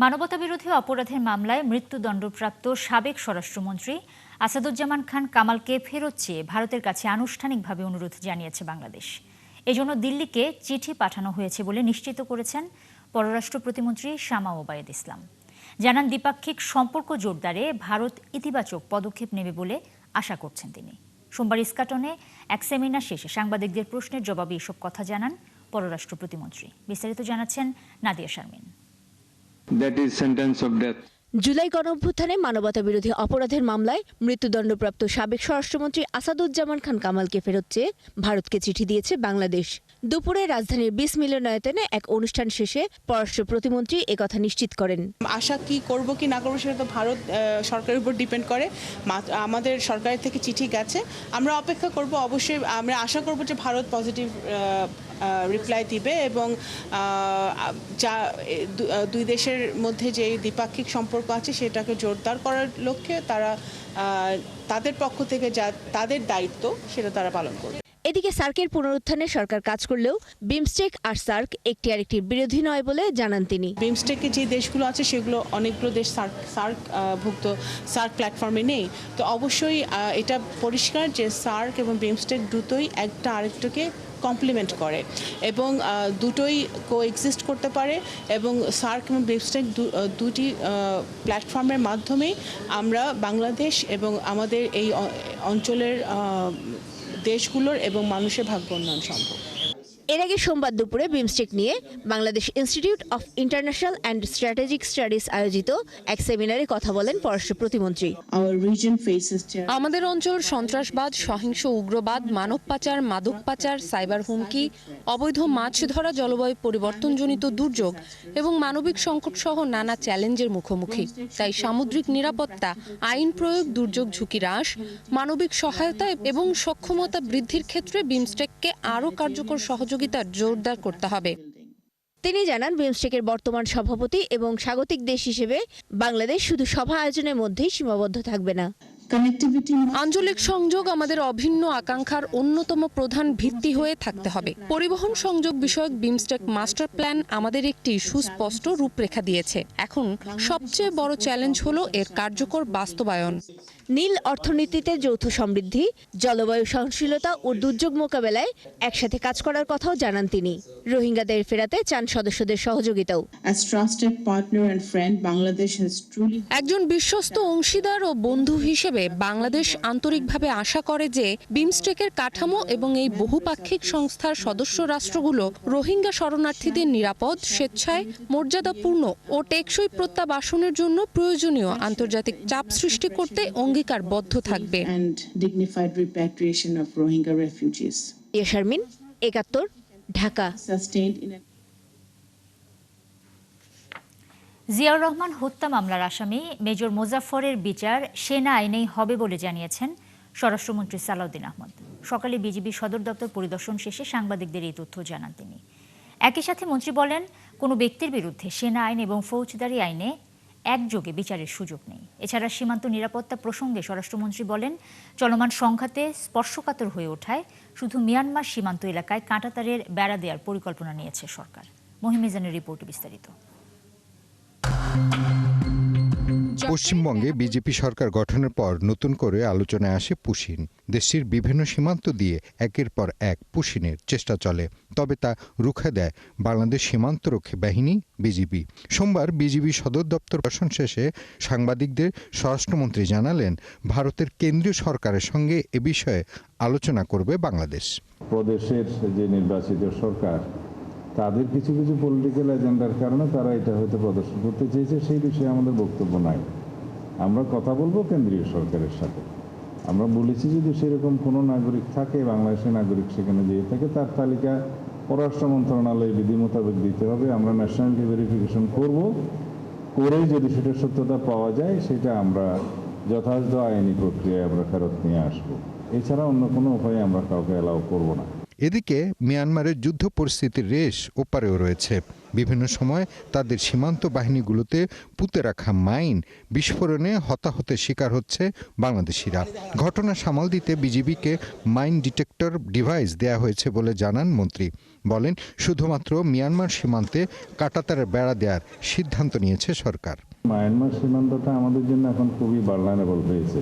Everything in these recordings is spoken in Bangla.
মানবতাবিরোধী অপরাধের মামলায় মৃত্যুদণ্ডপ্রাপ্ত সাবেক স্বরাষ্ট্রমন্ত্রী আসাদুজ্জামান খান কামালকে ফেরত চেয়ে ভারতের কাছে আনুষ্ঠানিকভাবে অনুরোধ জানিয়েছে বাংলাদেশ। এজন্য দিল্লিকে চিঠি পাঠানো হয়েছে বলে নিশ্চিত করেছেন পররাষ্ট্র প্রতিমন্ত্রী শামা ওবায়েদ ইসলাম। জানান, দ্বিপাক্ষিক সম্পর্ক জোরদারে ভারত ইতিবাচক পদক্ষেপ নেবে বলে আশা করছেন তিনি। সোমবার ইস্কাটনে এক সেমিনার শেষে সাংবাদিকদের প্রশ্নের জবাবে এসব কথা জানান পররাষ্ট্র প্রতিমন্ত্রী। বিস্তারিত জানাচ্ছেন নাদিয়া শারমিন। জুলাই গণঅভ্যুত্থানে মানবতাবিরোধী অপরাধের মামলায় মৃত্যুদণ্ডপ্রাপ্ত সাবেক স্বরাষ্ট্রমন্ত্রী আসাদুজ্জামান খান কামালকে ফেরত চেয়ে ভারতকে চিঠি দিয়েছে বাংলাদেশ। দুপুরে রাজধানীর ২০ মিলনায়তনে এক অনুষ্ঠান শেষে পররাষ্ট্র প্রতিমন্ত্রী একথা নিশ্চিত করেন। আশা কি করব কি না করবো সেটা তো ভারত সরকারের উপর ডিপেন্ড করে। আমাদের সরকারের থেকে চিঠি গেছে, আমরা অপেক্ষা করব। অবশ্যই আমরা আশা করব যে ভারত পজিটিভ রিপ্লাই দিবে এবং যা দুই দেশের মধ্যে যে দ্বিপাক্ষিক সম্পর্ক আছে সেটাকে জোরদার করার লক্ষ্যে তারা তাদের পক্ষ থেকে যা তাদের দায়িত্ব সেটা তারা পালন করবে। এদিকে সার্কের পুনরুত্থানে সরকার কাজ করলেও বিমস্টেক আর সার্ক একটি আরেকটির বিরোধী নয় বলে জানান তিনি। বিমস্টেকে যে দেশগুলো আছে সেগুলো অনেকগুলো দেশ সার্ক ভুক্ত সার্ক প্ল্যাটফর্মে নেই। তো অবশ্যই এটা পরিষ্কার যে সার্ক এবং বিমস্টেক দুটোই একটা আরেকটাকে কমপ্লিমেন্ট করে এবং দুটোই কোএক্সিস্ট করতে পারে এবং সার্ক এবং বিমস্টেক দুটি প্ল্যাটফর্মের মাধ্যমেই আমরা বাংলাদেশ এবং আমাদের এই অঞ্চলের দেশগুলোর এবং মানুষের ভাগ্য উন্নয়ন সম্ভব। এর আগে সোমবার দুপুরে বিমস্টেক নিয়ে Bangladesh institute of international and strategic studies আয়োজিত এক সেমিনারে কথা বলেন পররাষ্ট্র প্রতিমন্ত্রী। আমাদের অঞ্চল সন্ত্রাসবাদ, সহিংস উগ্রবাদ, মানব পাচার, মাদক পাচার, সাইবার হুমকি, অবৈধ মাছ ধরা, জলবায়ু পরিবর্তনজনিত দুর্যোগ এবং মানবিক সংকট সহ নানা চ্যালেঞ্জের মুখোমুখি। তাই সামুদ্রিক নিরাপত্তা, আইন প্রয়োগ, দুর্যোগ ঝুঁকি হ্রাস, মানবিক সহায়তা এবং সক্ষমতা বৃদ্ধির ক্ষেত্রে বিমস্টেককে আরও কার্যকর সহযোগিতা জোরদার করতে হবে। তিনি জানান, বিমস্টেকের বর্তমান সভাপতি এবং স্বাগতিক দেশ হিসেবে বাংলাদেশ শুধু সভা আয়োজনের মধ্যেই সীমাবদ্ধ থাকবে না। আঞ্চলিক সংযোগ আমাদের অভিন্ন আকাঙ্ক্ষার অন্যতম প্রধান ভিত্তি হয়ে থাকতে হবে। পরিবহন সংযোগ বিষয়ক বিমস্টেক মাস্টার প্ল্যান আমাদের একটি সুস্পষ্ট রূপরেখা দিয়েছে। এখন সবচেয়ে বড় চ্যালেঞ্জ হলো এর কার্যকর বাস্তবায়ন। নীল অর্থনীতিতে যৌথ সমৃদ্ধি, জলবায়ু সহনশীলতা ও দুর্যোগ মোকাবেলায় একসাথে কাজ করার কথাও জানান তিনি। রোহিঙ্গাদের ফেরাতে চান সদস্যদের সহযোগিতাও। একজন বিশ্বস্ত অংশীদার ও বন্ধু হিসেবে বাংলাদেশ আন্তরিকভাবে আশা করে যে বিমস্টেকের কাঠামো এবং এই বহুপাক্ষিক সংস্থার সদস্য রাষ্ট্রগুলো রোহিঙ্গা শরণার্থীদের নিরাপদ, স্বেচ্ছায়, মর্যাদাপূর্ণ ও টেকসই প্রত্যাবাসনের জন্য প্রয়োজনীয় আন্তর্জাতিক চাপ সৃষ্টি করতে অঙ্গীকারবদ্ধ থাকবে। শারমিন, ৭১, ঢাকা। জিয়াউর রহমান হত্যা মামলার আসামি মেজর মোজাফফরের বিচার সেনা আইনেই হবে বলে জানিয়েছেন স্বরাষ্ট্রমন্ত্রী সালাউদ্দিন আহমদ। সকালে বিজিবি সদর দপ্তর পরিদর্শন শেষে সাংবাদিকদের এই তথ্য জানান তিনি। একই সাথে মন্ত্রী বলেন, কোনো ব্যক্তির বিরুদ্ধে সেনা আইন এবং ফৌজদারি আইনে একযোগে বিচারের সুযোগ নেই। এছাড়া সীমান্ত নিরাপত্তা প্রসঙ্গে স্বরাষ্ট্রমন্ত্রী বলেন, চলমান সংঘাতে স্পর্শকাতর হয়ে ওঠায় শুধু মিয়ানমার সীমান্ত এলাকায় কাঁটাতারের বেড়া দেওয়ার পরিকল্পনা নিয়েছে সরকার। মহিমিজানের রিপোর্টে বিস্তারিত। পশ্চিমবঙ্গে বিজেপি সরকার গঠনের পর নতুন করে আলোচনায় আসে পুশিন। দেশটির বিভিন্ন সীমান্ত দিয়ে একের পর এক পুশিনের চেষ্টা চলে, তবে তা রুখে দেয় বাংলাদেশ সীমান্তরক্ষী বাহিনী বিজিবি। সোমবার বিজিবি সদর দপ্তর ভাষণ শেষে সাংবাদিকদের স্বরাষ্ট্রমন্ত্রী জানালেন, ভারতের কেন্দ্রীয় সরকারের সঙ্গে এ বিষয়ে আলোচনা করবে বাংলাদেশ। প্রদেশের যে নির্বাচিত সরকার, তাদের কিছু কিছু পলিটিক্যাল এজেন্ডার কারণে তারা এটা হয়তো প্রদর্শন করতে চেয়েছে, সেই বিষয়ে আমাদের বক্তব্য নাই। আমরা কথা বলবো কেন্দ্রীয় সরকারের সাথে। আমরা বলেছি যদি সেরকম কোনো নাগরিক থাকে, বাংলাদেশের নাগরিক সেখানে যেয়ে থাকে, তার তালিকা পররাষ্ট্র মন্ত্রণালয়ে বিধি মোতাবেক দিতে হবে। আমরা ন্যাশনালিটি ভেরিফিকেশন করব, করে যদি সেটা সত্যতা পাওয়া যায় সেটা আমরা যথাযথ আইনি প্রক্রিয়ায় আমরা ফেরত নিয়ে আসবো। এছাড়া অন্য কোনো উপায়ে আমরা কাউকে অ্যালাউ করব না। এদিকে মিয়ানমারের যুদ্ধ পরিস্থিতির রেশ ওপারেও রয়েছে। বিভিন্ন সময় তাদের সীমান্ত বাহিনীগুলোতে পুঁতে রাখা মাইন বিস্ফোরণে হতাহতের শিকার হচ্ছে বাংলাদেশিরা। ঘটনা সামাল দিতে বিজিবিকে মাইন ডিটেক্টর ডিভাইস দেয়া হয়েছে বলে জানান মন্ত্রী। বলেন, শুধুমাত্র মিয়ানমার সীমান্তে কাঁটাতারের বেড়া দেওয়ার সিদ্ধান্ত নিয়েছে সরকার। মায়ানমার সীমান্তটা আমাদের জন্য এখন খুবই ভালনারেবল হয়েছে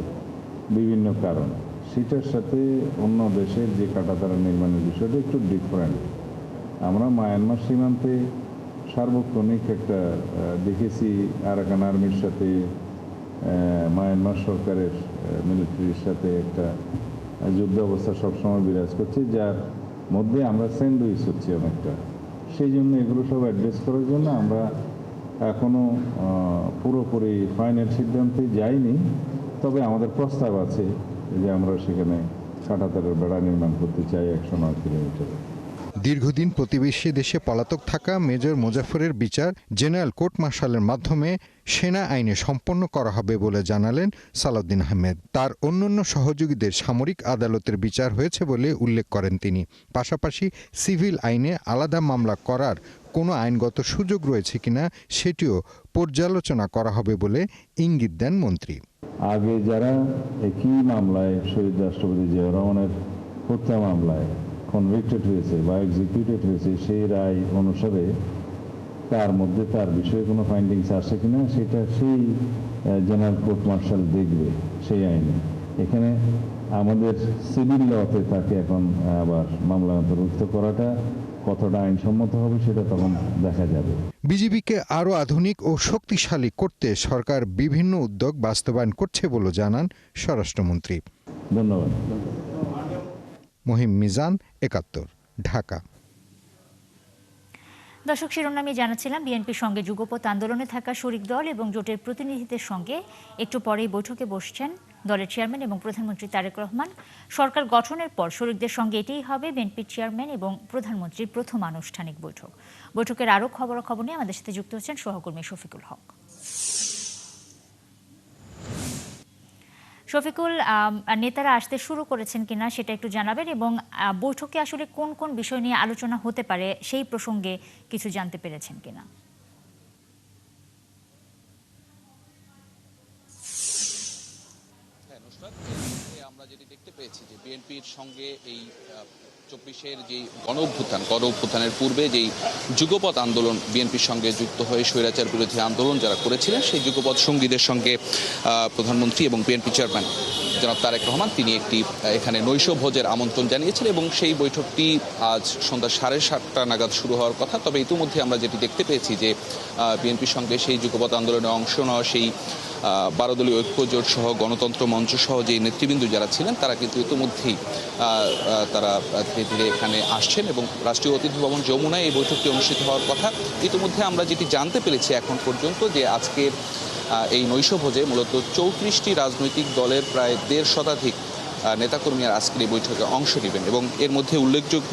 বিভিন্ন কারণে। সেটার সাথে অন্য দেশের যে কাঁটাতারা নির্মাণের বিষয়টা একটু ডিফারেন্ট। আমরা মায়ানমার সীমান্তে সার্বক্ষণিক একটা দেখেছি আরাকান আর্মির সাথে মায়ানমার সরকারের মিলিটারির সাথে একটা যুদ্ধ অবস্থা সবসময় বিরাজ করছে, যার মধ্যে আমরা স্যান্ডউইচ হচ্ছি অনেকটা। সেই জন্য এগুলো সব অ্যাড্রেস করার জন্য আমরা এখনো পুরোপুরি ফাইনাল সিদ্ধান্তে যাইনি, তবে আমাদের প্রস্তাব আছে যে আমরা সেখানে কাঁটাতারের বেড়া নির্মাণ করতে চাই 109 কিলোমিটার। দীর্ঘদিন প্রতিবেশী দেশে পলাতক থাকা মেজর মোজাফফরের বিচার জেনারেল কোর্ট মার্শালের মাধ্যমে সেনা আইনে সম্পন্ন করা হবে বলে জানালেন সালাউদ্দিন আহমেদ। তার অন্যান্য সহযোগীদের সামরিক আদালতের বিচার হয়েছে বলে উল্লেখ করেন তিনি। পাশাপাশি সিভিল আইনে আলাদা মামলা করার কোনো আইনগত সুযোগ রয়েছে কিনা সেটিও পর্যালোচনা করা হবে বলে ইঙ্গিত দেন মন্ত্রী। আগে যারা একই মামলায় শহীদ রাষ্ট্রপতি জিয়াউর রহমানের হত্যা মামলায় কনভিক্টেড হয়েছে বা এক্সিকিউটেড হয়েছে, সেই রায় অনুসারে তার মধ্যে তার বিষয়ে কোনো ফাইন্ডিংস আসে কিনা সেটা সেই জেনারেল কোর্ট মার্শাল দেখবে সেই আইনে। এখানে আমাদের সিভিল লতে তাকে এখন আবার মামলা অন্তর্ভুক্ত করাটা কতটা আইনসম্মত হবে সেটা তখন দেখা যাবে। বিজিবিকে আরও আধুনিক ও শক্তিশালী করতে সরকার বিভিন্ন উদ্যোগ বাস্তবায়ন করছে বলে জানান স্বরাষ্ট্রমন্ত্রী। ধন্যবাদ। মহিম মিজান, ৭১, ঢাকা। দর্শক, শিরোনামে জানাচ্ছিলাম বিএনপির সঙ্গে যুগপৎ আন্দোলনে থাকা শরিক দল এবং জোটের প্রতিনিধিদের সঙ্গে একটু পরেই বৈঠকে বসছেন দলের চেয়ারম্যান এবং প্রধানমন্ত্রী তারেক রহমান। সরকার গঠনের পর শরিকদের সঙ্গে এটাই হবে বিএনপির চেয়ারম্যান এবং প্রধানমন্ত্রীর প্রথম আনুষ্ঠানিক বৈঠক। বৈঠকের আরও খবরাখবর নিয়ে আমাদের সাথে যুক্ত হচ্ছেন সহকর্মী শফিকুল হক। শফিকুল, নেতারা আসতে শুরু করেছেন কিনা সেটা একটু জানাবেন, এবং বৈঠকে আসলে কোন কোন বিষয় নিয়ে আলোচনা হতে পারে সেই প্রসঙ্গে কিছু জানতে পেরেছেন কিনা? আমরা যেটি দেখতে পেয়েছি যে বিএনপির সঙ্গে এই 24-এর যে গণ অভ্যুত্থানের পূর্বে যেই যুগপৎ আন্দোলন বিএনপির সঙ্গে যুক্ত হয়ে স্বৈরাচার বিরোধী আন্দোলন যারা করেছিলেন, সেই যুগপৎ সঙ্গীদের সঙ্গে প্রধানমন্ত্রী এবং বিএনপি চেয়ারম্যান জনাব তারেক রহমান তিনি একটি এখানে নৈশ ভোজের আমন্ত্রণ জানিয়েছেন, এবং সেই বৈঠকটি আজ সন্ধ্যা 7:30 নাগাদ শুরু হওয়ার কথা। তবে ইতিমধ্যে আমরা যেটি দেখতে পেয়েছি যে বিএনপির সঙ্গে সেই যুগপৎ আন্দোলনে অংশ নেওয়া সেই 12 দলীয় ঐক্য জোট সহ গণতন্ত্র মঞ্চ সহ যে নেতৃবৃন্দ যারা ছিলেন তারা কিন্তু ইতিমধ্যেই তারা ধীরে ধীরে এখানে আসছেন, এবং রাষ্ট্রীয় অতিথি ভবন যমুনায় এই বৈঠকটি অনুষ্ঠিত হওয়ার কথা। ইতিমধ্যে আমরা যেটি জানতে পেরেছি এখন পর্যন্ত যে আজকের এই নৈশভোজে মূলত 34টি রাজনৈতিক দলের প্রায় 1.5 শতাধিক নেতাকর্মীরা আজকের এই বৈঠকে অংশ নেবেন, এবং এর মধ্যে উল্লেখযোগ্য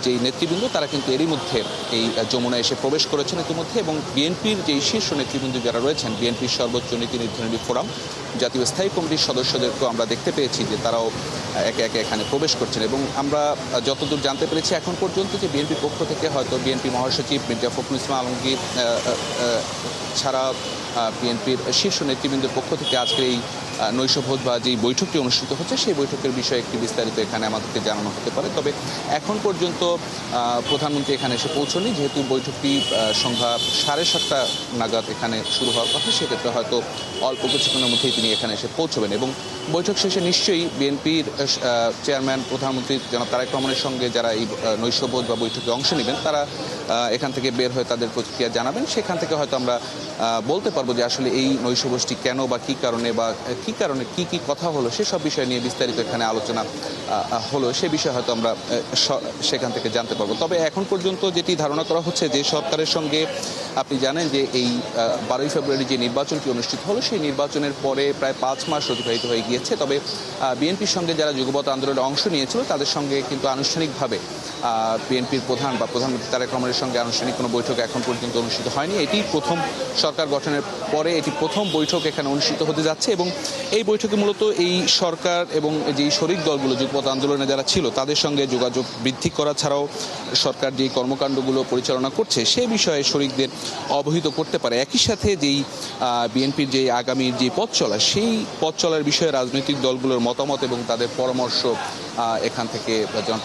যেই নেতৃবৃন্দ তারা কিন্তু এরই মধ্যে এই যমুনায় এসে প্রবেশ করেছেন ইতিমধ্যে, এবং বিএনপির যেই শীর্ষ নেতৃবৃন্দ যারা রয়েছেন, বিএনপির সর্বোচ্চ নীতি নির্ধারণী ফোরাম, জাতীয় স্থায়ী কমিটির সদস্যদেরকেও আমরা দেখতে পেয়েছি যে তারাও একে একে এখানে প্রবেশ করছেন। এবং আমরা যতদূর জানতে পেরেছি এখন পর্যন্ত যে বিএনপির পক্ষ থেকে হয়তো বিএনপি মহাসচিব মির্জা ফখরুল ইসলাম আলমগীর ছাড়া বিএনপির শীর্ষ নেতৃবৃন্দের পক্ষ থেকে আজকের এই নৈশভোজ বা যেই বৈঠকটি অনুষ্ঠিত হচ্ছে সেই বৈঠকের বিষয়ে একটি বিস্তারিত এখানে আমাদেরকে জানানো হতে পারে। তবে এখন পর্যন্ত প্রধানমন্ত্রী এখানে এসে পৌঁছনি, যেহেতু বৈঠকটি সন্ধ্যা 7:30 নাগাদ এখানে শুরু হওয়ার কথা, সেক্ষেত্রে হয়তো অল্প কিছুক্ষণের মধ্যেই তিনি এখানে এসে পৌঁছবেন, এবং বৈঠক শেষে নিশ্চয়ই বিএনপির চেয়ারম্যান প্রধানমন্ত্রী জনাব তারেক রহমানের সঙ্গে যারা এই নৈশভোজ বা বৈঠকে অংশ নেবেন তারা এখান থেকে বের হয়ে তাদের প্রতিক্রিয়া জানাবেন। সেখান থেকে হয়তো আমরা বলতে পারবো যে আসলে এই নৈশভোজটি কেন বা কী কারণে বা কী কারণে কী কথা হলো সেসব বিষয় নিয়ে বিস্তারিত এখানে আলোচনা হলো, সে বিষয়ে হয়তো আমরা সেখান থেকে জানতে পারবো। তবে এখন পর্যন্ত যেটি ধারণা করা হচ্ছে যে সরকারের সঙ্গে আপনি জানেন যে এই 12ই ফেব্রুয়ারি যে নির্বাচনটি অনুষ্ঠিত হলো সেই নির্বাচনের পরে প্রায় 5 মাস অতিবাহিত হয়ে গিয়েছে। তবে বিএনপির সঙ্গে যারা যুগপৎ আন্দোলনে অংশ নিয়েছিল তাদের সঙ্গে কিন্তু আনুষ্ঠানিকভাবে বিএনপির প্রধান বা প্রধানমন্ত্রী তারেক রহমানের সঙ্গে আনুষ্ঠানিক কোনো বৈঠক এখন পর্যন্ত অনুষ্ঠিত হয়নি। এটি প্রথম সরকার গঠনের পরে এটি প্রথম বৈঠক এখানে অনুষ্ঠিত হতে যাচ্ছে, এবং এই বৈঠকে মূলত এই সরকার এবং যেই শরিক দলগুলো যুগপৎ আন্দোলনে যারা ছিল তাদের সঙ্গে যোগাযোগ বৃদ্ধি করা ছাড়াও সরকার যে কর্মকাণ্ডগুলো পরিচালনা করছে সে বিষয়ে শরিকদের অবহিত করতে পারে। একই সাথে যেই বিএনপির যে আগামীর যে পথ চলা সেই পথ চলার বিষয়ে রাজনৈতিক দলগুলোর মতামত এবং তাদের পরামর্শ এখান থেকে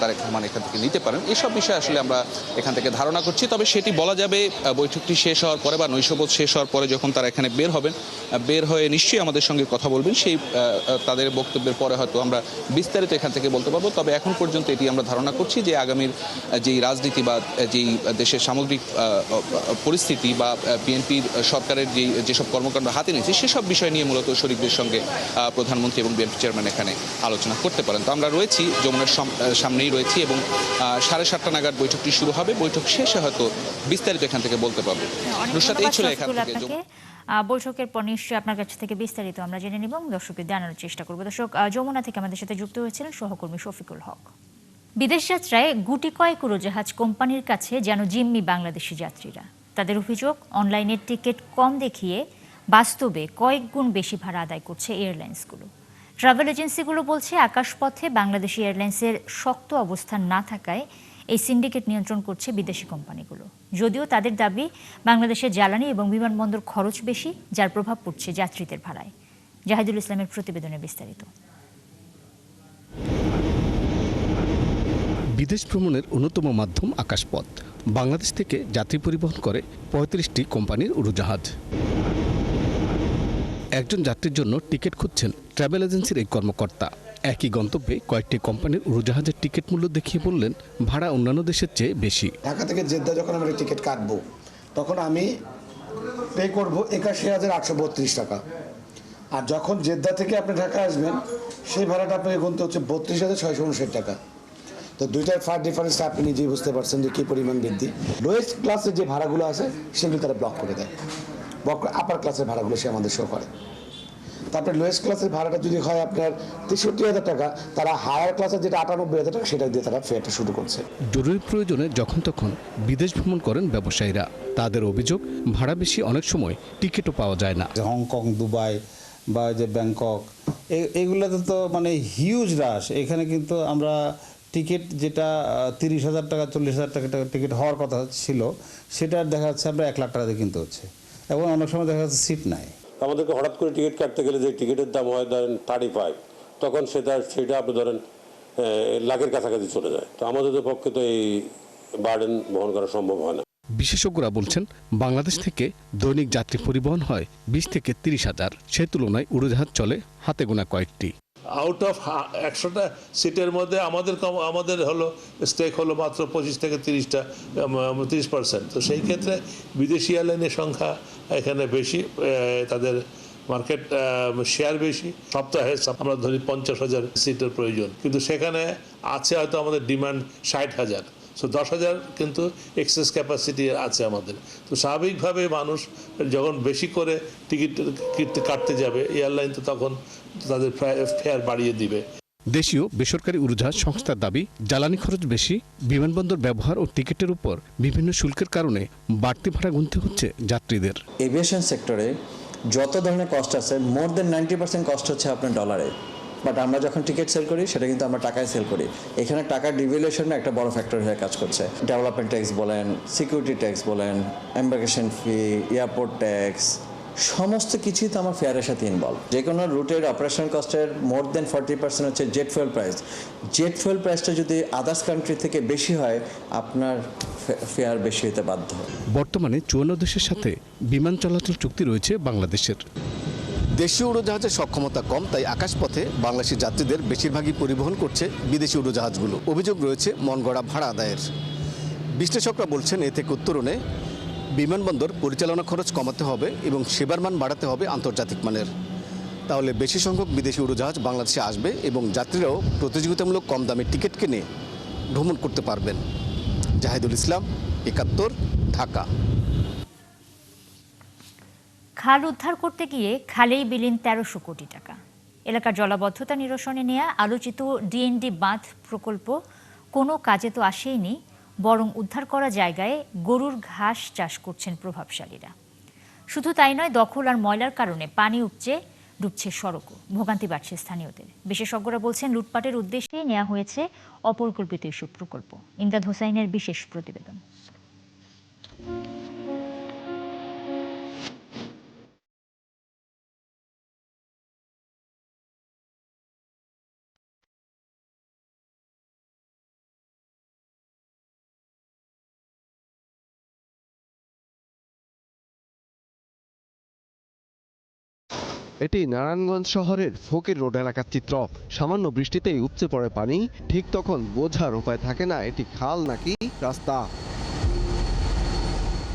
তারেক রহমান এখান থেকে নিতে পারেন, এসব বিষয়ে আসলে আমরা এখান থেকে ধারণা করছি। তবে সেটি বলা যাবে বৈঠকটি শেষ হওয়ার পরে বা নৈশভোজ শেষ হওয়ার পরে যখন তারা এখানে বের হবেন, বের হয়ে নিশ্চয়ই আমাদের সঙ্গে কথা বলবেন, সেই তাদের বক্তব্যের পরে হয়তো আমরা বিস্তারিত এখান থেকে বলতে পারবো। তবে এখন পর্যন্ত এটি আমরা ধারণা করছি যে আগামীর যেই রাজনীতি বা যেই দেশের সামগ্রিক পরিস্থিতি বা বিএনপির সরকারের যেসব কর্মকাণ্ড হাতে নিয়েছে সেসব বিষয় নিয়ে মূলত শরিকদের সঙ্গে প্রধানমন্ত্রী এবং বিএনপি চেয়ারম্যান এখানে আলোচনা করতে পারেন। তো আমরা রয়েছি, যমুনার সামনেই রয়েছি এবং 7:30 নাগাদ বৈঠকটি শুরু হবে। বৈঠক শেষে হয়তো বিস্তারিত এখান থেকে বলতে পারবো। নুসরাত, এই ছিল এখান থেকে। বৈঠকের পর নিশ্চয়ই আপনার কাছ থেকে বিস্তারিত আমরা জেনে নিব এবং দর্শকদের জানানোর চেষ্টা করবো। দর্শক, যমুনা থেকে আমাদের সাথে যুক্ত হয়েছিলেন সহকর্মী শফিকুল হক। বিদেশ যাত্রায় গুটি কয়েক উড়োজাহাজ কোম্পানির কাছে যেন জিম্মি বাংলাদেশি যাত্রীরা। তাদের অভিযোগ, অনলাইনের টিকিট কম দেখিয়ে বাস্তবে কয়েক গুণ বেশি ভাড়া আদায় করছে এয়ারলাইন্সগুলো। ট্রাভেল এজেন্সিগুলো বলছে আকাশপথে বাংলাদেশি এয়ারলাইন্সের শক্ত অবস্থান না থাকায় এই সিন্ডিকেট নিয়ন্ত্রণ করছে বিদেশি কোম্পানিগুলো। যদিও তাদের দাবি, বাংলাদেশের জ্বালানি এবং বিমানবন্দর খরচ বেশি, যার প্রভাব পড়ছে যাত্রীদের ভাড়ায়। জাহিদুল ইসলামের প্রতিবেদনে বিস্তারিত। বিদেশ ভ্রমণের অন্যতম মাধ্যম আকাশপথ। বাংলাদেশ থেকে যাত্রী পরিবহন করে 35টি কোম্পানির উড়োজাহাজ। একজন যাত্রীর জন্য টিকিট খুঁজছেন ট্রাভেল এজেন্সির এই কর্মকর্তা। একই গন্তব্যে কয়েকটি কোম্পানির উড়োজাহাজের টিকিট মূল্য দেখিয়ে বললেন, ভাড়া অন্যান্য দেশের চেয়ে বেশি। ঢাকা থেকে জেদ্দা যখন আমরা টিকিট কাটবো তখন আমি পে করবো 81,832 টাকা। আর যখন জেদ্দা থেকে আপনি ঢাকা আসবেন সেই ভাড়াটা আপনাকে গুনতে হচ্ছে 32,659 টাকা। তো দুইটার ফার ডিফারেন্সটা আপনি নিজেই বুঝতে পারছেন যে কী পরিমাণ বৃদ্ধি। লোয়েস্ট ক্লাসের যে ভাড়াগুলো আছে সেগুলো তারা ব্লক করে দেয়, আপার ক্লাসের ভাড়াগুলো সে আমাদের শো করে। তারপরে লোয়েস্ট ক্লাসের ভাড়াটা যদি হয় আপনার 63,000 টাকা, তারা হায়ার ক্লাসের যেটা 98,000 টাকা সেটা দিয়ে তারা ফেয়ারটা শুরু করছে। জরুরি প্রয়োজনে যখন তখন বিদেশ ভ্রমণ করেন ব্যবসায়ীরা। তাদের অভিযোগ, ভাড়া বেশি অনেক সময় টিকিটও পাওয়া যায় না। হংকং, দুবাই বা যে ব্যাংকক, এগুলোতে তো মানে হিউজ রাশ। এখানে কিন্তু আমরা টিকিট যেটা 30,000 টাকা 40,000 টাকা টিকিট হওয়ার কথা ছিল সেটা দেখা যাচ্ছে আমরা 1 লাখ টাকা দিয়ে কিনতে হচ্ছে এবং অনেক সময় দেখা যাচ্ছে সিট নাই। আমাদেরকে হঠাৎ করে টিকিট কাটতে গেলে যে টিকিটের দাম হয় ধরেন 35, তখন সেটা আপনি ধরেন লাখের কাছাকাছি চলে যায়। তো আমাদের পক্ষে তো এই বার্ডেন বহন করা সম্ভব হয় না। বিশেষজ্ঞরা বলছেন, বাংলাদেশ থেকে দৈনিক যাত্রী পরিবহন হয় 20 থেকে 30,000। সে তুলনায় উড়োজাহাজ চলে হাতে গোনা কয়েকটি। আউট অফ 100টা সিটের মধ্যে আমাদের হলো স্টেক হলো মাত্র 25 থেকে 30%। তো সেই ক্ষেত্রে বিদেশি এয়ারলাইনের সংখ্যা এখানে বেশি, তাদের মার্কেট শেয়ার বেশি। সপ্তাহে আমরা ধরি 50,000 সিটের প্রয়োজন, কিন্তু সেখানে আছে হয়তো আমাদের ডিমান্ড 60,000। সো 10,000 কিন্তু এক্সেস ক্যাপাসিটি আছে আমাদের। তো স্বাভাবিকভাবে মানুষ যখন বেশি করে টিকিট কাটতে যাবে এয়ারলাইন, তো তখন তাদের ফেয়ার বাড়িয়ে দিবে। দেশীয় বেসরকারি উড়োজাহাজ সংস্থার দাবি, জ্বালানি খরচ বেশি, বিমানবন্দর ব্যবহার ও টিকিটের উপর বিভিন্ন শুল্কের কারণে বাড়তি ভাড়া গুনতে হচ্ছে যাত্রীদের। এভিয়েশন সেক্টরে যত ধরনের কস্ট আছে, মোর দেন 90% কস্ট হচ্ছে আপনার ডলারে। বাট আমরা যখন টিকিট সেল করি সেটা কিন্তু আমরা টাকায় সেল করি। এখানে টাকার ডিভ্যালুয়েশন একটা বড় ফ্যাক্টর হয়ে কাজ করছে। ডেভেলপমেন্ট ট্যাক্স বলেন, সিকিউরিটি ট্যাক্স বলেন, এম্বার্কেশন ফি, এয়ারপোর্ট ট্যাক্স, সমস্ত কিছুই তো আমার ফেয়ারের সাথে ইনভলভ। যে কোনো রুটের অপারেশন কস্টের মোর দেন 40% হচ্ছে jet fuel price. Jet fuel প্রাইসটা যদি আদার্স কান্ট্রি থেকে বেশি হয়, আপনার ফেয়ার বেশি হতে বাধ্য। বর্তমানে 54 দেশের সাথে বিমান চলাচল চুক্তি রয়েছে বাংলাদেশের। দেশীয় উড়োজাহাজের সক্ষমতা কম, তাই আকাশপথে বাংলাদেশি যাত্রীদের বেশিরভাগই পরিবহন করছে বিদেশি উড়োজাহাজগুলো। অভিযোগ রয়েছে মন গড়া ভাড়া আদায়ের। বিশ্লেষকরা বলছেন, এ থেকে উত্তরণে বিমানবন্দর পরিচালনা খরচ কমাতে হবে এবং সেবার মান বাড়াতে হবে আন্তর্জাতিক মানের। তাহলে বেশি সংখ্যক বিদেশি উড়োজাহাজ বাংলাদেশে আসবে এবং যাত্রীরাও প্রতিযোগিতামূলক কম দামে টিকিট কিনে ভ্রমণ করতে পারবেন। জাহিদুল ইসলাম, 71, ঢাকা। খাল উদ্ধার করতে গিয়ে খালেই বিলীন 1300 কোটি টাকা। এলাকার জলাবদ্ধতা নিরসনে নেওয়া আলোচিত ডিএনডি বাঁধ প্রকল্প কোনো কাজে তো আসেইনি, বরং উদ্ধার করা জায়গায় গরুর ঘাস চাষ করছেন প্রভাবশালীরা। শুধু তাই নয়, দখল আর ময়লার কারণে পানি উপচে ডুবছে সড়কও, ভোগান্তি বাড়ছে স্থানীয়দের। বিশেষজ্ঞরা বলছেন লুটপাটের উদ্দেশ্যে নেওয়া হয়েছে অপরিকল্পিত এসব প্রকল্প। ইমদাদ হোসাইনের বিশেষ প্রতিবেদন। এটি নারায়ণগঞ্জ শহরের ফকির রোড এলাকার চিত্র। সামান্য বৃষ্টিতেই উপচে পড়ে পানি। ঠিক তখন বোঝার উপায় থাকে না এটি খাল নাকি রাস্তা।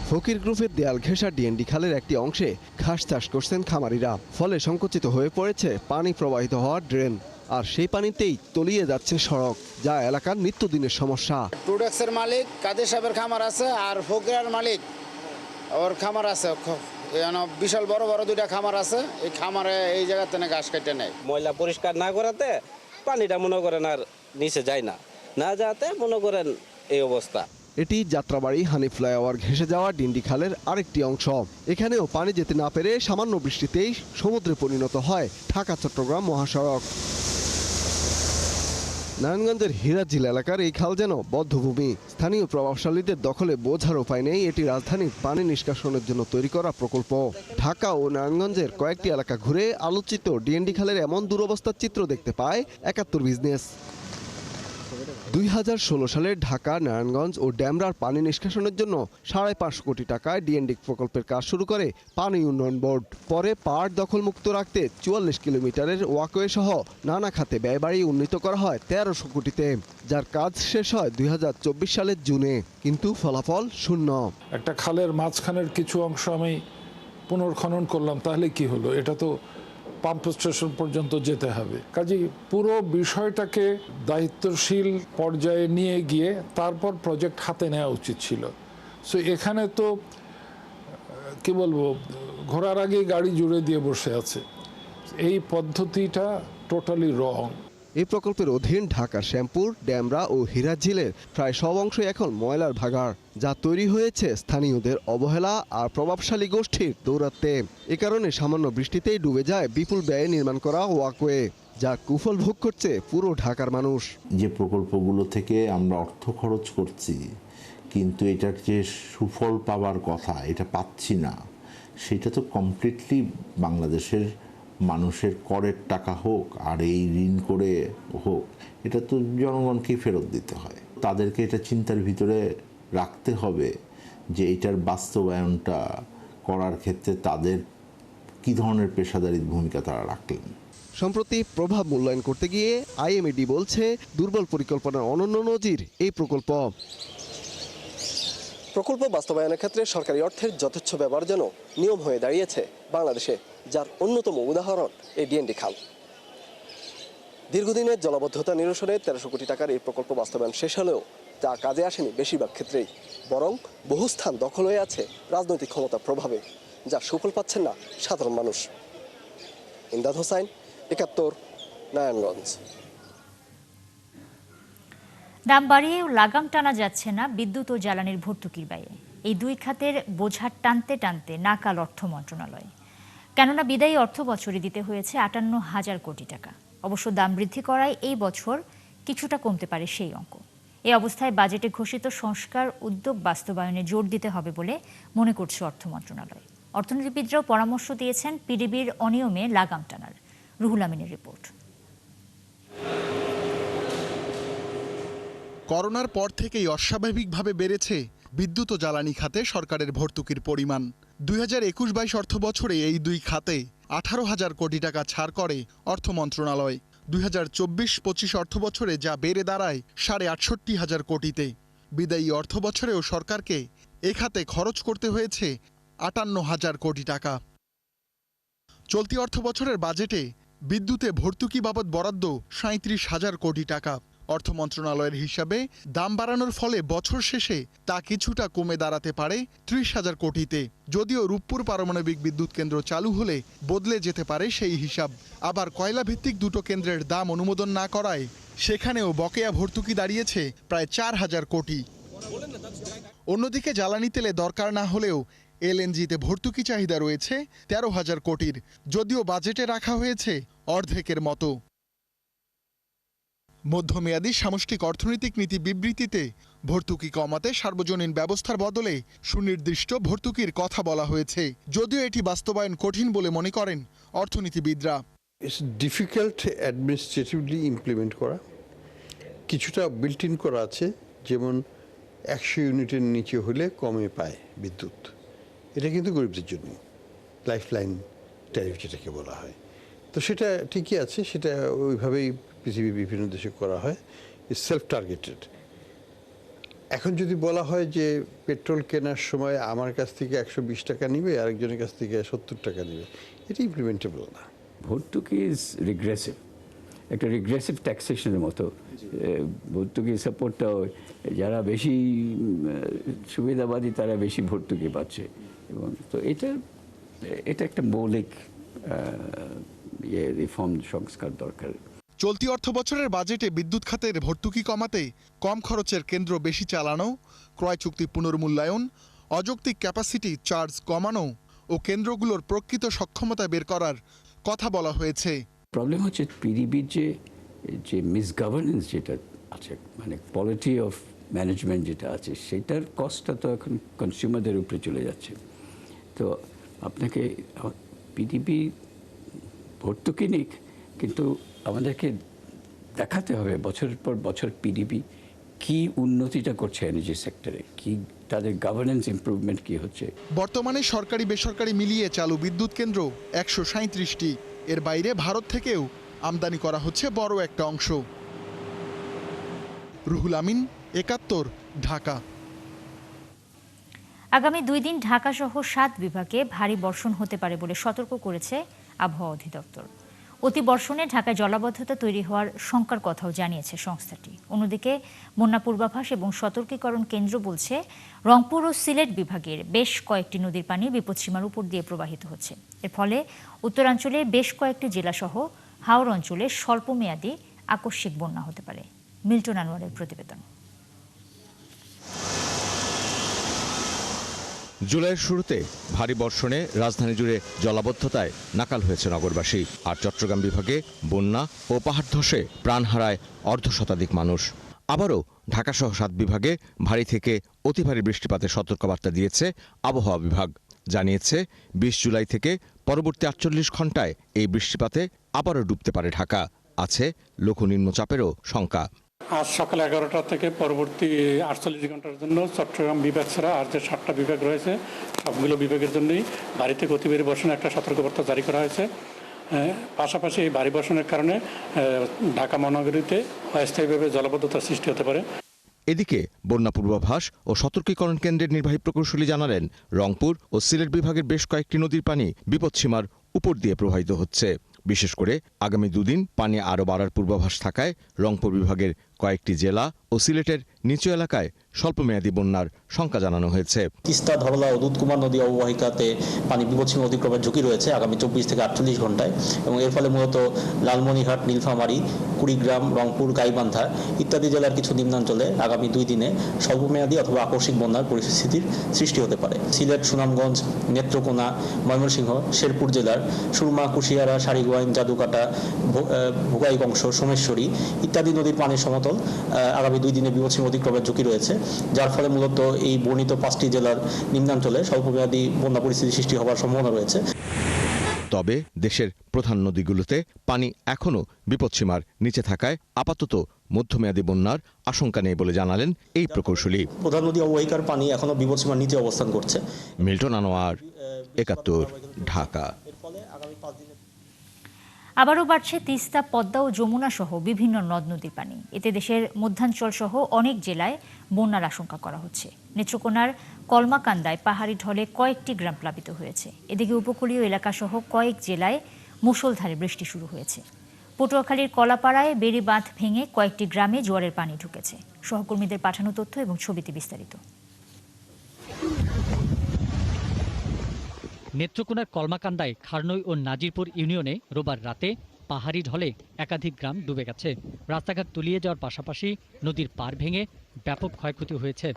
ফকির গ্রুপের দেয়াল ঘেঁষা ডিএনডি খালের একটি অংশে ঘাস চাষ করছেন খামারিরা। ফলে সংকুচিত হয়ে পড়েছে পানি প্রবাহিত হওয়ার ড্রেন। আর সেই পানিতেই তলিয়ে যাচ্ছে সড়ক, যা এলাকার নিত্যদিনের সমস্যা। টুডেক্সের মালিক কাদের সাহেবের খামার আছে, আর ফকিরার মালিক ওর খামার আছে, বিশাল বড় বড় দুইটা খামার আছে। এই খামারে এই জায়গা থেকে ঘাস কেটে নেয়। ময়লা পরিষ্কার না করাতে পানিটা মনে করেন আর নিচে যায় না যাতে মনে করেন এই অবস্থা। এটি যাত্রাবাড়ি হানি ফ্লাইওভার ঘেঁষে যাওয়া ডিন্ডি খালের আরেকটি অংশ। এখানেও পানি যেতে না পেরে সামান্য বৃষ্টিতেই সমুদ্রে পরিণত হয় ঢাকা চট্টগ্রাম মহাসড়ক। নারায়ণগঞ্জের হিরাঝিল এলাকার এই খাল যেন বদ্ধভূমি। স্থানীয় প্রভাবশালীদের দখলে বোঝার উপায় নেই এটি রাজধানীর পানি নিষ্কাশনের জন্য তৈরি করা প্রকল্প। ঢাকা ও নারায়ণগঞ্জের কয়েকটি এলাকা ঘুরে আলোচিত ডিএনডি খালের এমন দুরবস্থার চিত্র দেখতে পায় ৭১ বিজনেস। ২০১৬ সালে ঢাকা, নারায়ণগঞ্জ ও ড্যামরার পানি নিষ্কাশনের জন্য ৫.৫ কোটি টাকায় ডিএনডি প্রকল্পের কাজ শুরু করে পানি উন্নয়ন বোর্ড। পরে পাড় দখলমুক্ত রাখতে ৪৪ কিলোমিটারের ওয়াকওয়ে সহ নানা খাতে ব্যয় বাড়িয়ে উন্নীত করা হয় ১৩০০ কোটিতে, যার কাজ শেষ হয় ২০২৪ সালের জুনে। কিন্তু ফলাফল শূন্য। একটা খালের মাঝখানের কিছু অংশ আমি পুনর্খনন করলাম, তাহলে কি হলো? এটা তো পাম্প স্টেশন পর্যন্ত যেতে হবে। কাজেই পুরো বিষয়টাকে দায়িত্বশীল পর্যায়ে নিয়ে গিয়ে তারপর প্রজেক্ট হাতে নেওয়া উচিত ছিল। সো এখানে তো কি বলবো, ঘোড়ার আগে গাড়ি জুড়ে দিয়ে বসে আছে। এই পদ্ধতিটা টোটালি রং। এই প্রকল্পের অধীন ঢাকার শ্যামপুর, ড্যামরা ও হিরাঝিলের প্রায় সব অংশই এখন ময়লার ভাগাড়, যা তৈরি হয়েছে স্থানীয়দের অবহেলা আর প্রভাবশালী গোষ্ঠীর দৌরাত্ম্যে। এ কারণে সামান্য বৃষ্টিতেই ডুবে যায় বিপুল ব্যয়ে নির্মাণ করা ওয়াকওয়ে, যার কুফল ভোগ করছে পুরো ঢাকার মানুষ। যে প্রকল্পগুলো থেকে আমরা অর্থ খরচ করছি কিন্তু এটার যে সুফল পাওয়ার কথা এটা পাচ্ছি না, সেটা তো কমপ্লিটলি বাংলাদেশের মানুষের করের টাকা হোক আর এই ঋণ করে হোক, এটা তো জনগণকেই ফেরত দিতে হয়। তাদেরকে এটা চিন্তার ভিতরে রাখতে হবে যে এটার বাস্তবায়নটা করার ক্ষেত্রে তাদের কী ধরনের পেশাদারি ভূমিকা তারা রাখলেন। সম্প্রতি প্রভাব মূল্যায়ন করতে গিয়ে আইএমএডি বলছে দুর্বল পরিকল্পনার অনন্য নজির এই প্রকল্প। প্রকল্প বাস্তবায়নের ক্ষেত্রে সরকারি অর্থের যথেচ্ছ ব্যবহার যেন নিয়ম হয়ে দাঁড়িয়েছে বাংলাদেশে, যার অন্যতম উদাহরণ এই ডিএনডি খাল। দীর্ঘদিনের জলাবদ্ধতা নিরসনে ১৩০০ কোটি টাকার এই প্রকল্প বাস্তবায়ন শেষ হলেও তা কাজে আসেনি বেশিরভাগ ক্ষেত্রেই, বরং বহু স্থান দখল হয়ে আছে রাজনৈতিক ক্ষমতার প্রভাবে, যা সুফল পাচ্ছেন না সাধারণ মানুষ। ইমদাদ হোসাইন, ৭১, নারায়ণগঞ্জ। দাম বাড়িয়েও লাগাম টানা যাচ্ছে না বিদ্যুৎ ও জ্বালানির ভর্তুকির ব্যয়ে। এই দুই খাতের বোঝা টানতে টানতে নাকাল অর্থ মন্ত্রণালয়। কেননা বিদায়ী অর্থ বছরে দিতে হয়েছে ৫৮,০০০ কোটি টাকা। অবশ্য দাম বৃদ্ধি করায় এই বছর কিছুটা কমতে পারে সেই অঙ্ক। এই অবস্থায় বাজেটে ঘোষিত সংস্কার উদ্যোগ বাস্তবায়নে জোর দিতে হবে বলে মনে করছে অর্থ মন্ত্রণালয়। অর্থনীতিবিদরাও পরামর্শ দিয়েছেন পিডিবির অনিয়মে লাগাম টানার। রুহুল আমিনের রিপোর্ট। করোনার পর থেকেই অস্বাভাবিকভাবে বেড়েছে বিদ্যুৎ ও জ্বালানি খাতে সরকারের ভর্তুকির পরিমাণ। ২০২১-২২ অর্থ বছরে এই দুই খাতে ১৮,০০০ কোটি টাকা ছাড় করে অর্থ মন্ত্রণালয়। ২০২৪-২৫ অর্থ বছরে যা বেড়ে দাঁড়ায় ৬৮,৫০০ কোটিতে। বিদায়ী অর্থ বছরেও সরকারকে এ খাতে খরচ করতে হয়েছে ৫৮,০০০ কোটি টাকা। চলতি অর্থ বছরের বাজেটে বিদ্যুতে ভর্তুকি বাবদ বরাদ্দ ৩৭,০০০ কোটি টাকা। অর্থ মন্ত্রণালয়ের হিসাবে দাম বাড়ানোর ফলে বছর শেষে তা কিছুটা কমে দাঁড়াতে পারে ৩০,০০০ কোটিতে। যদিও রূপপুর পারমাণবিক বিদ্যুৎ কেন্দ্র চালু হলে বদলে যেতে পারে সেই হিসাব। আবার কয়লা ভিত্তিক দুটো কেন্দ্রের দাম অনুমোদন না করায় সেখানেও বকেয়া ভর্তুকি দাঁড়িয়েছে প্রায় ৪,০০০ কোটি। অন্যদিকে জ্বালানি তেলে দরকার না হলেও এলএনজিতে ভর্তুকি চাহিদা রয়েছে 13,000 কোটির, যদিও বাজেটে রাখা হয়েছে অর্ধেকের মতো। মধ্যমেয়াদী সামষ্টিক অর্থনৈতিক নীতি বিবৃতিতে ভর্তুকি কমাতে সার্বজনীন ব্যবস্থার বদলে সুনির্দিষ্ট ভর্তুকির কথা বলা হয়েছে, যদিও এটি বাস্তবায়ন কঠিন বলে মনে করেন অর্থনীতিবিদরা। ইটস ডিফিকাল্ট অ্যাডমিনিস্ট্রেটিভলি ইমপ্লিমেন্ট করা। কিছুটা বিল্ট ইন করা আছে, যেমন 100 ইউনিটের নিচে হলে কমে পায় বিদ্যুৎ। এটা কিন্তু গরিবদের জন্য লাইফলাইন ট্যারিফ যেটাকে বলা হয়, তো সেটা ঠিকই আছে, সেটা ওইভাবেই পৃথিবীর বিভিন্ন দেশে করা হয়, সেলফ টার্গেটেড। এখন যদি বলা হয় যে পেট্রোল কেনার সময় আমার কাছ থেকে 120 টাকা নিবে, আরেকজনের কাছ থেকে 70 টাকা নিবে, এটা ইমপ্লিমেন্টেবল না। ভর্তুকি ইজ রিগ্রেসিভ, একটা রিগ্রেসিভ ট্যাক্সেশনের মতো। ভর্তুকি সাপোর্টটা যারা বেশি সুবিধাবাদী তারা বেশি ভর্তুকি পাচ্ছে, এবং তো এটা একটা মৌলিক রিফর্ম সংস্কার দরকার। চলতি অর্থবছরের বাজেটে বিদ্যুৎ খাতের ভর্তুকি কমাতে কম খরচের কেন্দ্র বেশি চালানো, ক্রয় চুক্তি পুনর্মূল্যায়ন, অযৌক্তিক ক্যাপাসিটি চার্জ কমানো ও কেন্দ্রগুলোর প্রকৃত সক্ষমতা বের করার কথা বলা হয়েছে। প্রবলেম হচ্ছে পিডিবির যে মিসগভর্নেন্স যেটা আছে, মানে কোয়ালিটি অফ ম্যানেজমেন্ট যেটা আছে, সেটার কস্টটা তো এখন কনজিউমারদের উপরে চলে যাচ্ছে। তো আপনাকে পিডিবি ভর্তুকি নিক, কিন্তু আমাদেরকে দেখাতে হবে বছরের পর বছর পিডিবি কি উন্নতিটা করছে এনার্জি সেক্টরে, কি তাদের গভর্নেন্স ইমপ্রুভমেন্ট কি হচ্ছে। বর্তমানে সরকারি বেসরকারি মিলিয়ে চালু বিদ্যুৎ কেন্দ্র 137টি। এর বাইরে ভারত থেকেও আমদানি করা হচ্ছে বড় একটা অংশ। রুহুল আমিন, 71, ঢাকা। আগামী 2 দিন ঢাকা সহ 7 বিভাগে ভারী বর্ষণ হতে পারে বলে সতর্ক করেছে আবহাওয়া অধিদপ্তর। অতিবর্ষণে ঢাকায় জলাবদ্ধতা তৈরি হওয়ার শঙ্কার কথাও জানিয়েছে সংস্থাটি। অন্যদিকে বন্যা পূর্বাভাস এবং সতর্কীকরণ কেন্দ্র বলছে, রংপুর ও সিলেট বিভাগের বেশ কয়েকটি নদীর পানি বিপদসীমার উপর দিয়ে প্রবাহিত হচ্ছে। এর ফলে উত্তরাঞ্চলে বেশ কয়েকটি জেলাসহ হাওর অঞ্চলে স্বল্পমেয়াদী আকস্মিক বন্যা হতে পারে। মিল্টন আনোয়ারের প্রতিবেদন। জুলাইয়ের শুরুতে ভারী বর্ষণে রাজধানী জুড়ে জলাবদ্ধতায় নাকাল হয়েছে নগরবাসী। আর চট্টগ্রাম বিভাগে বন্যা ও পাহাড় ধসে প্রাণ হারায় অর্ধশতাধিক মানুষ। আবারও ঢাকাসহ 7 বিভাগে ভারী থেকে অতি ভারী বৃষ্টিপাতের সতর্কবার্তা দিয়েছে আবহাওয়া বিভাগ। জানিয়েছে 20 জুলাই থেকে পরবর্তী 48 ঘণ্টায় এই বৃষ্টিপাতে আবারও ডুবতে পারে ঢাকা। আছে লঘু নিম্নচাপেরও শঙ্কা। আজ সকাল 11টা থেকে পরবর্তী 48 ঘন্টার জন্য চট্টগ্রাম বিভাগ ছাড়া আর যে 7টা বিভাগ রয়েছে সবগুলো বিভাগের জন্যই ভারী থেকে অতি ভারী বর্ষণের একটা সতর্কবার্তা জারি করা হয়েছে। পাশাপাশি এই ভারী বর্ষণের কারণে ঢাকা মহানগরীতে অস্থায়ীভাবে জলাবদ্ধতার সৃষ্টি হতে পারে। এদিকে বন্যা পূর্বাভাস ও সতর্কীকরণ কেন্দ্রের নির্বাহী প্রকৌশলী জানালেন, রংপুর ও সিলেট বিভাগের বেশ কয়েকটি নদীর পানি বিপদসীমার উপর দিয়ে প্রবাহিত হচ্ছে। বিশেষ করে আগামী 2 দিন পানি আরও বাড়ার পূর্বাভাস থাকায় রংপুর বিভাগের কয়েকটি জেলা ও সিলেটের নিচু এলাকায় স্বল্পমেয়াদী বন্যার শঙ্কা জানানো হয়েছে। তিস্তা, ধবলা ও দুধকুমার নদী অববাহিকাতে পানি বিপদসীমা অতিক্রমের ঝুঁকি রয়েছে আগামী 24 থেকে 48 ঘন্টায়, এবং এর ফলে মূলত লালমনিরহাট, নীলফামারী, কুড়িগ্রাম, রংপুর, গাইবান্ধা ইত্যাদি জেলার কিছু নিম্নাঞ্চলে আগামী 2 দিনে স্বল্পমেয়াদী অথবা আকস্মিক বন্যার পরিস্থিতির সৃষ্টি হতে পারে। সিলেট, সুনামগঞ্জ, নেত্রকোনা, ময়মনসিংহ, শেরপুর জেলার সুরমা, কুশিয়ারা, সারিগোয়াইন, জাদুকাটা, ভোগাইগংশ, সোমেশ্বরী ইত্যাদি নদীর পানির সমতল আগামী 2 দিনে বিপদসীমা অতিক্রমের ঝুঁকি রয়েছে, যার ফলে মূলত এই বর্ণিত 5টি জেলার নিম্নাঞ্চলে স্বল্পমেয়াদী বন্যা পরিস্থিতি সৃষ্টি হওয়ার সম্ভাবনা রয়েছে। তবে দেশের প্রধান নদীগুলোতে পানি এখনও বিপদসীমার নিচে থাকায় আপাতত মধ্যমেয়াদী বন্যার আশঙ্কা নেই বলে জানালেন এই প্রকৌশলী। প্রধান নদী অববাহিকার পানি এখনো বিপদসীমার নিচে অবস্থান করছে। মিল্টন আনোয়ার, 71, ঢাকা। আবারও বাড়ছে তিস্তা, পদ্মা ও যমুনা সহ বিভিন্ন নদ নদীর পানি। এতে দেশের মধ্যাঞ্চল সহ অনেক জেলায় বন্যার আশঙ্কা করা হচ্ছে। নেত্রকোনার কলমাকান্দায় পাহাড়ি ঢলে কয়েকটি গ্রাম প্লাবিত হয়েছে। এদিকে উপকূলীয় এলাকা সহ কয়েক জেলায় মুষলধারে বৃষ্টি শুরু হয়েছে। পটুয়াখালীর কলাপাড়ায় বেড়ি বাঁধ ভেঙে কয়েকটি গ্রামে জোয়ারের পানি ঢুকেছে। সহকর্মীদের পাঠানো তথ্য এবং ছবিতে বিস্তারিত। নেত্রকোনার কলমাকান্দায় খারনই ও নাজিরপুর ইউনিয়নে রোববার রাতে পাহাড়ি ঢলে একাধিক গ্রাম ডুবে গেছে। রাস্তাঘাট তলিয়ে যাওয়ার পাশাপাশি নদীর পাড় ভেঙে ব্যাপক ক্ষয়ক্ষতি হয়েছে।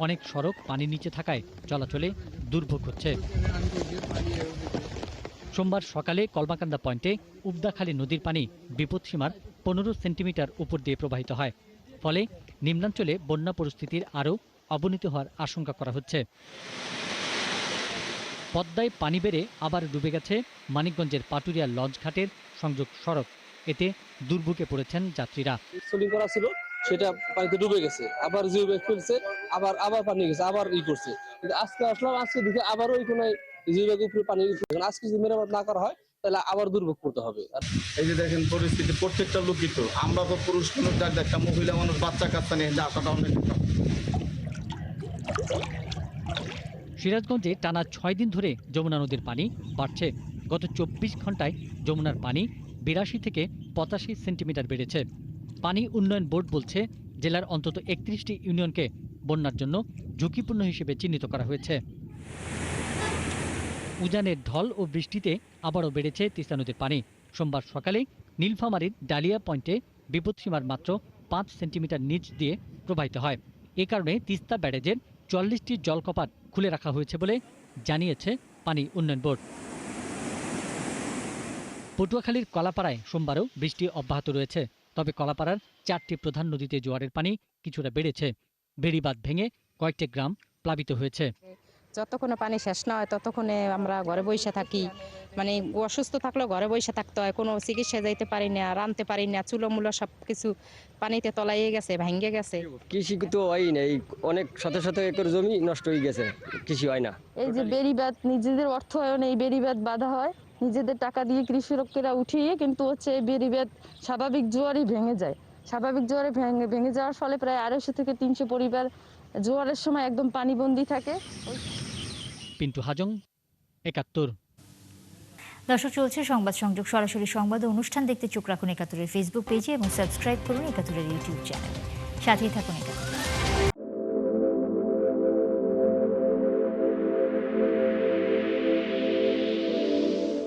অনেক সড়ক পানির নিচে থাকায় চলাচলে দুর্ভোগ হচ্ছে। সোমবার সকালে কলমাকান্দা পয়েন্টে উবদাখালী নদীর পানি বিপদসীমার 15 সেন্টিমিটার উপর দিয়ে প্রবাহিত হয়। ফলে নিম্নাঞ্চলে বন্যা পরিস্থিতির আরও অবনতি হওয়ার আশঙ্কা করা হচ্ছে। পদ্মায় পানি বেড়ে আবার ডুবে গেছে মানিকগঞ্জের পাটুরিয়া লঞ্চ ঘাটের সংযোগ সড়ক। এতে দুর্ভোগে পড়েছেন যাত্রীরা। সোলিং করা ছিল সেটা পানিতে ডুবে গেছে, আবার জিও ব্যাগ ফেলছে, আবার পানি গেছে, আবার করছে। কিন্তু আজকে আসলাম, আজকে দেখে আবারও ওই কোনায় জিও ব্যাগ উপরে পানি। আজকে যদি মেরামত না করা হয় তাহলে আবার দুর্ভোগ করতে হবে। এই যে দেখেন পরিস্থিতি, প্রত্যেকটা লোকই তো, আমরা তো পুরুষ মানুষ, একটা মহিলা মানুষ, বাচ্চা কাচ্চা নিয়ে আসাটা অনেক। সিরাজগঞ্জে টানা 6 দিন ধরে যমুনা নদীর পানি বাড়ছে। গত 24 ঘন্টায় যমুনার পানি 82 থেকে 85 সেন্টিমিটার বেড়েছে। পানি উন্নয়ন বোর্ড বলছে, জেলার অন্তত 31টি ইউনিয়নকে বন্যার জন্য ঝুঁকিপূর্ণ হিসেবে চিহ্নিত করা হয়েছে। উজানের ঢল ও বৃষ্টিতে আবারও বেড়েছে তিস্তা নদীর পানি। সোমবার সকালে নীলফামারীর ডালিয়া পয়েন্টে বিপদসীমার মাত্র 5 সেন্টিমিটার নিচ দিয়ে প্রবাহিত হয়। এ কারণে তিস্তা ব্যারেজের 40টি জলকপাট খুলে রাখা হয়েছে বলে জানিয়েছে পানি উন্নয়ন বোর্ড। পটুয়াখালীর কলাপাড়ায় সোমবারও বৃষ্টি অব্যাহত রয়েছে। তবে কলাপাড়ার 4টি প্রধান নদীতে জোয়ারের পানি কিছুটা বেড়েছে। বেড়িবাঁধ ভেঙে কয়েকটি গ্রাম প্লাবিত হয়েছে। যতক্ষণে পানি শেষ না হয় ততক্ষণে আমরা ঘরে বসে থাকি। মানে অসুস্থ থাকলেও ঘরে বসে থাকতে হয়, কোনো চিকিৎসা যাইতে পারি না, রাঁধতে পারি না, চুলোমুলো সব কিছু পানিতে তলাইয়ে গেছে, ভাঙ্গে গেছে। কৃষি তো হয় নাই, অনেক শত শত একর জমি নষ্ট হয়ে গেছে, কৃষি হয় না। এই যে বেড়িবাঁধ, নিজেদের অর্থায়নে এই বেড়িবাঁধ বাঁধা হয়, নিজেদের টাকা দিয়ে কৃষি লোকেরা উঠিয়ে, কিন্তু হচ্ছে এই বেড়িবাঁধ স্বাভাবিক জোয়ারই ভেঙে যায়। স্বাভাবিক জোয়ারে ভেঙে যাওয়ার ফলে প্রায় 250 থেকে 300 পরিবার জোয়ারের সময় একদম পানিবন্দী থাকে। পিন্টু হাজং, 71। দর্শক, চলছে সংবাদ সংযোগ। সরাসরি সংবাদ ও অনুষ্ঠান দেখতে চোখ রাখুন 71-এর ফেসবুক পেজে এবং সাবস্ক্রাইব করুন 71-এর ইউটিউব চ্যানেলে। সাথেই থাকুন 71।